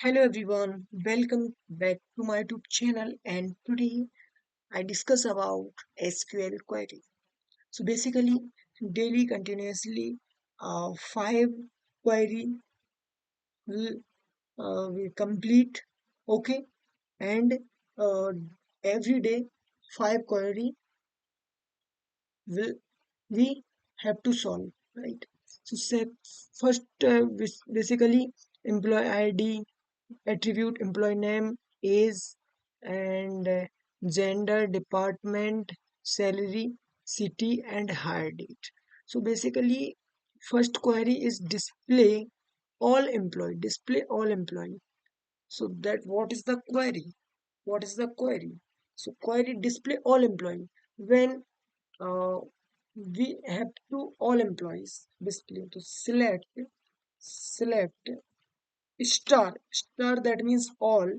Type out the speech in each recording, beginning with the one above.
Hello everyone, welcome back to my YouTube channel and today I discuss about SQL query. So basically daily continuously five query will we complete, okay, and uh, every day five query will we have to solve, right? So first basically employee ID, attribute, employee name, age, and gender, department, salary, city, and hire date. So basically first query is display all employee. So that what is the query? What is the query? So query display all employee. When uh, we have to all employees display, to select star that means all,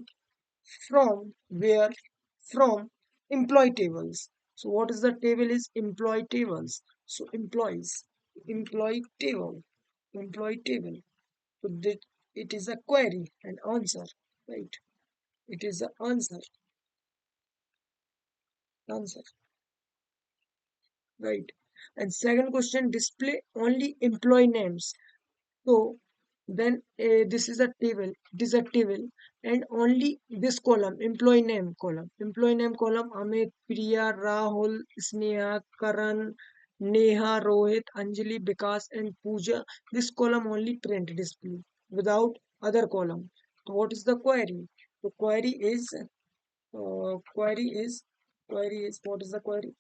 from where? From employee tables. So what is the table? Is employee tables. So employee table, employee table. So that it is a query and answer, right? It is the answer, right? And second question, display only employee names. So then this is a table, it is a table, and only this column, employee name column, Amit, Priya, Rahul, Sneha, Karan, Neha, Rohit, Anjali, Vikas, and Pooja. This column only print display without other column. So what is the query? The uh, query is query is what is the query?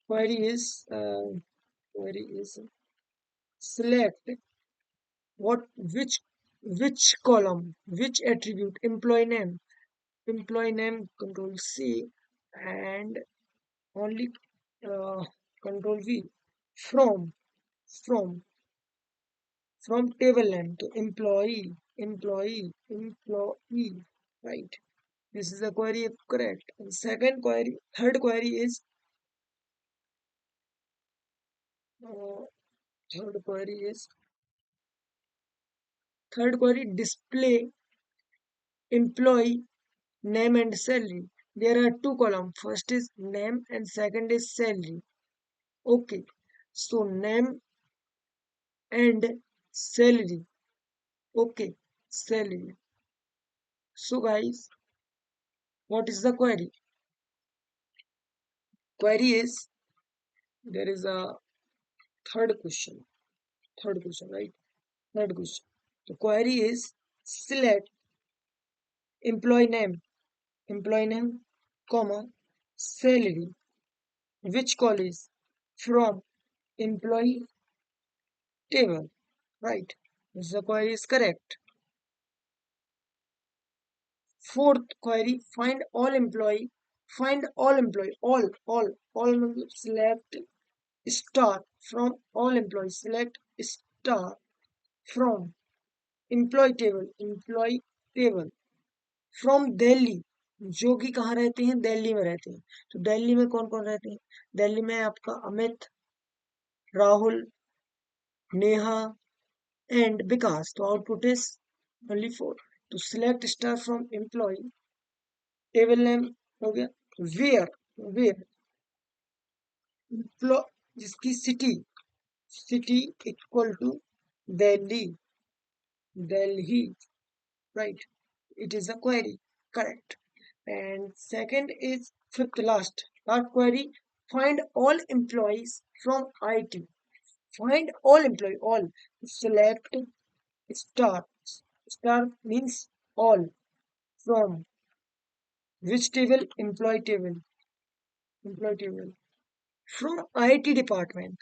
Query is query is select what which column, which attribute, employee name, control C, and only uh, control V, from from from table name to employee, right? This is the query correct. And uh, third query is third query display employee name and salary. There are two columns. First is name and second is salary. Okay. So name and salary. Okay. Salary. So guys, what is the query? Query is there is a third question. Third question, right? Third question. The query is select employee name, comma, salary. Which college? From employee table. Right. This the query is correct. Fourth query, find all employee, all means select star from all employees, select star from employee table, from Delhi, जो कि कहाँ रहते हैं? दिल्ली में रहते हैं। तो दिल्ली में कौन कौन रहते हैं? दिल्ली में आपका अमित, राहुल, नेहा and Vikas. तो output is only 4. To select star from employee table name हो गया, वेयर जिसकी city equal to Delhi, Delhi, right? It is a query, correct. And second is fifth last query, find all employees from IT. Find all employee, all, select star, star means all, from which table? Employee table from IT department.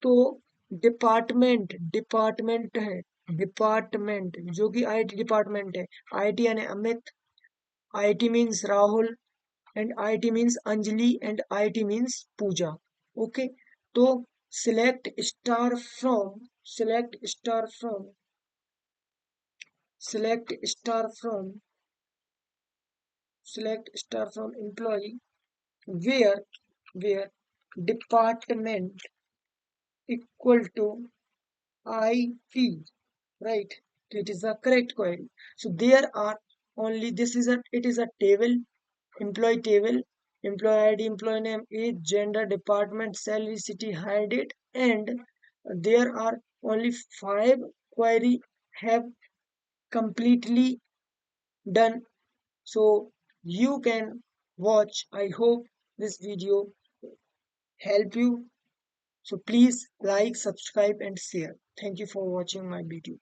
तो department है, department जो कि IT department है। IT यानी Amit, IT means Rahul, and IT means Anjali, and IT means Pooja. Okay. तो select star from select star from select star from select star from employee where where department equal to IT, right? So it is the correct query. So there are only this is a it is a table, employee table, employee ID, employee name, age, gender, department, salary, city, hire date, and there are only 5 query have completely done. So you can watch. I hope this video help you. So please like, subscribe and share. Thank you for watching my video.